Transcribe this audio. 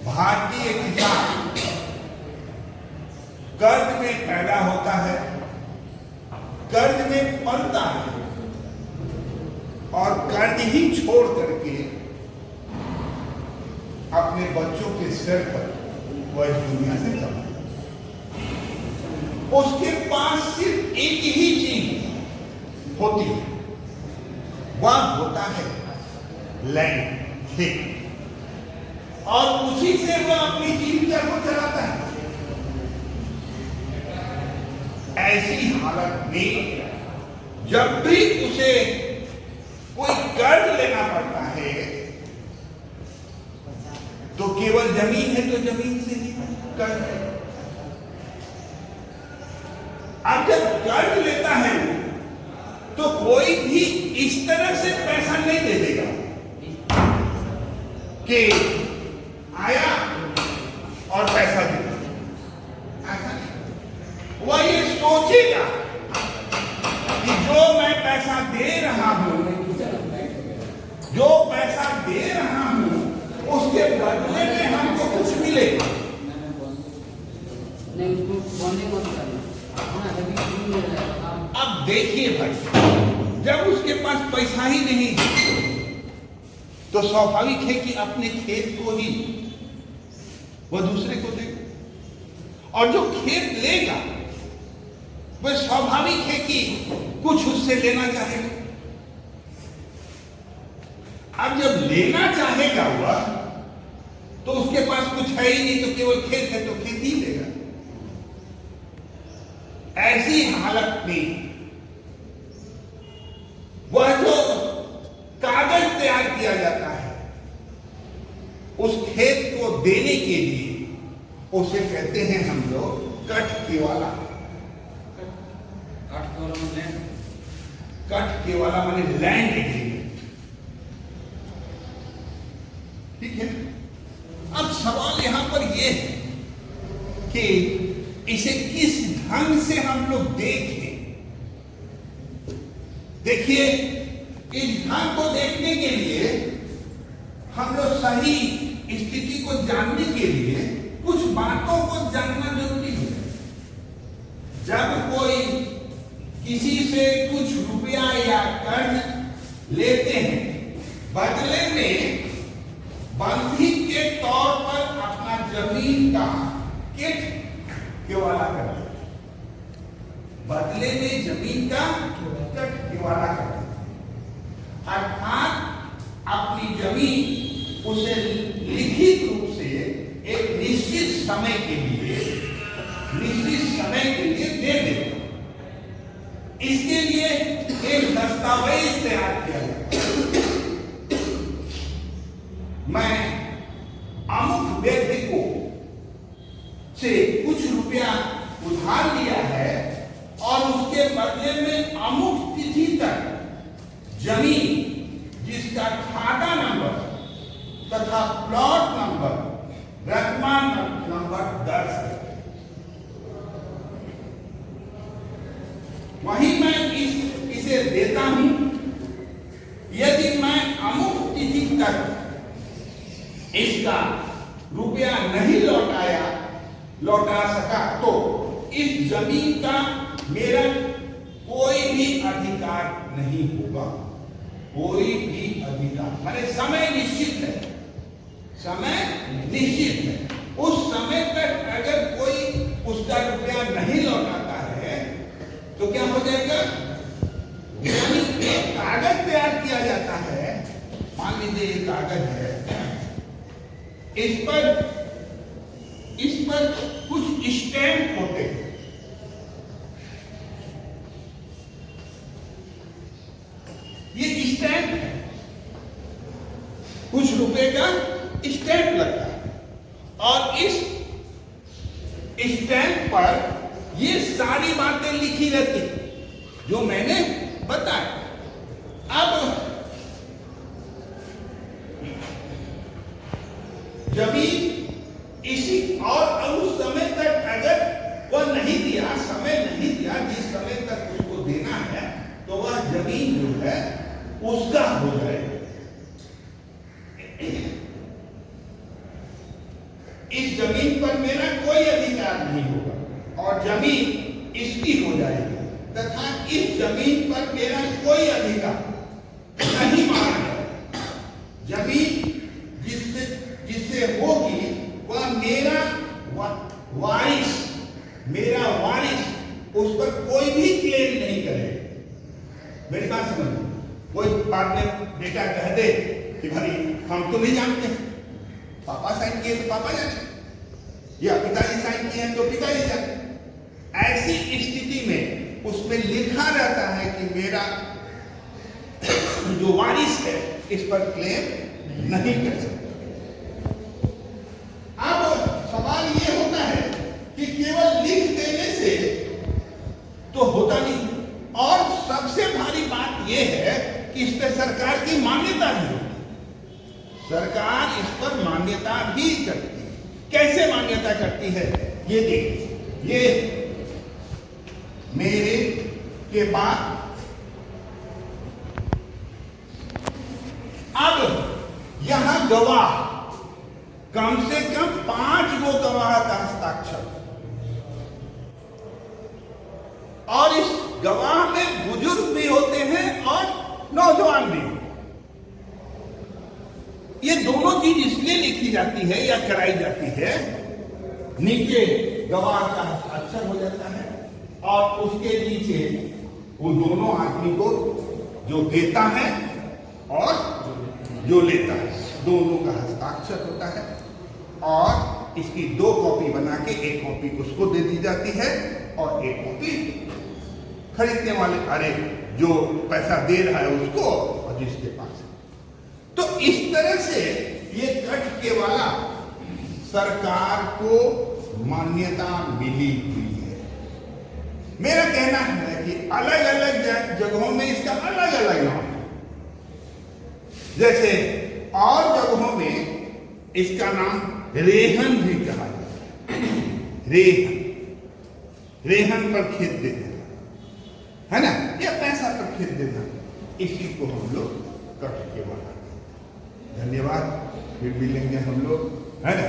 भारतीय किसान कर्ज में पैदा होता है, कर्ज में पलता है और कर्ज ही छोड़ करके अपने बच्चों के सिर पर वह दुनिया से चला। उसके पास सिर्फ एक ही चीज होती है, वह होता है लैंड, खेत, और उसी से वह अपनी जीविका को चलाता है। ऐसी हालत में जब भी उसे कोई कर्ज लेना पड़ता है तो केवल जमीन है तो जमीन से ही कर्ज है। अब जब कर्ज लेता है तो कोई भी इस तरह से पैसा नहीं दे देगा कि आया और पैसा दे, ऐसा नहीं। वह ये सोचेगा कि जो मैं पैसा दे रहा हूं, जो पैसा दे रहा हूं, उसके बदले में हमको कुछ मिलेगा। अब देखिए भाई, जब उसके पास पैसा ही नहीं तो स्वाभाविक है कि अपने खेत को ही वह दूसरे को देगा, और जो खेत लेगा वह स्वाभाविक है कि कुछ उससे लेना चाहेगा। अब जब लेना चाहेगा वह, तो उसके पास कुछ है ही नहीं, तो केवल खेत है तो खेत ही लेगा। ऐसी हालत में वह जो कागज तैयार किया जाता है उस खेत को देने के लिए, उसे कहते हैं हम लोग कट केवाला। कट केवाला माने लैंड एग्रीमेंट, ठीक है। अब सवाल यहां पर यह है कि इसे किस ढंग से हम लोग देखें। देखिए, इस ढंग को देखने के लिए हम लोग सही स्थिति को जानने के लिए कुछ बातों को जानना जरूरी है। जब कोई किसी से कुछ रुपया या कर्ज लेते हैं, बदले में बंधी के तौर पर अपना जमीन का किट केवाला करते हैं, बदले में जमीन का कट केवाला करते हैं, अर्थात अपनी जमीन उसे लिखित रूप से एक निश्चित समय के लिए दे देगा। इसके लिए एक दस्तावेज तैयार किया जाता है। मैं अमुक व्यक्ति को से कुछ रुपया उधार लिया है और उसके बदले में अमुक तिथि तक जमीन जिसका खाता नंबर तथा प्लॉट नंबर, रकमा नंबर दर्ज है, वहीं मैं इसे देता हूं। यदि मैं अमुक तिथि तक इसका रुपया नहीं लौटा सका तो इस जमीन का मेरा कोई भी अधिकार नहीं होगा। कोई भी अधिकार माने समय निश्चित है, समय निश्चित है। उस समय तक अगर कोई उसका रुपया नहीं लौटाता है तो क्या हो जाएगा? यानी एक कागज तैयार किया जाता है, मान लीजिए एक कागज है, इस पर कुछ स्टैंप होते हैं। ये स्टैंप है, कुछ रुपए का स्टैंप लगता है, और इस स्टैंप पर ये सारी बातें लिखी रहती जो मैंने बताया। अब जमीन इसी और उस समय तक अगर वह नहीं दिया, समय नहीं दिया जिस समय तक उसको देना है, तो वह जमीन जो है उसका हो जाएगा। इस जमीन पर मेरा कोई अधिकार नहीं होगा और जमीन इसकी हो जाएगी तथा इस जमीन पर मेरा कोई अधिकार नहीं माना जाएगा। जमीन जिससे होगी वह मेरा वारिस, मेरा वारिस उस पर कोई भी क्लेम नहीं करेगा। मेरी बात समझ, कोई बाद में बेटा कह दे कि भाई हम तो नहीं जानते, पापा साइन किए तो पापा जाने, या पिताजी साइन किए हैं तो पिताजी जाने। ऐसी स्थिति में उसमें लिखा रहता है कि मेरा जो वारिस है इस पर क्लेम नहीं कर सकता। अब सवाल ये होता है कि केवल लिख देने से तो होता नहीं, और सबसे भारी बात यह है कि इस पर सरकार की मान्यता भी होती। सरकार इस पर मान्यता भी करती है। कैसे मान्यता करती है ये देखिए, ये मेरे के बाद अब यहां गवाह, कम से कम 5 गो गवाह का हस्ताक्षर, और इस गवाह में बुजुर्ग भी होते हैं और नौजवान भी। ये दोनों चीज इसलिए लिखी जाती है या कराई जाती है, नीचे गवाह का हस्ताक्षर हो जाता है और उसके नीचे वो दोनों आदमी को जो देता है और जो लेता है दोनों का हस्ताक्षर होता है, और इसकी 2 कॉपी बना के एक कॉपी उसको दे दी जाती है और एक कॉपी खरीदने वाले, अरे जो पैसा दे रहा है उसको और जिसके पास है। तो इस तरह से ये कट के वाला सरकार को मान्यता मिली हुई है। मेरा कहना है कि अलग अलग जगहों में इसका अलग अलग नाम है। जैसे और जगहों में इसका नाम रेहन भी कहा जाता है। रेहन, रेहन पर खेत दे देना है ना, या पैसा पर खेत देना, इसी को हम लोग कट के वाला। धन्यवाद, फिर मिलेंगे हम लोग, है ना।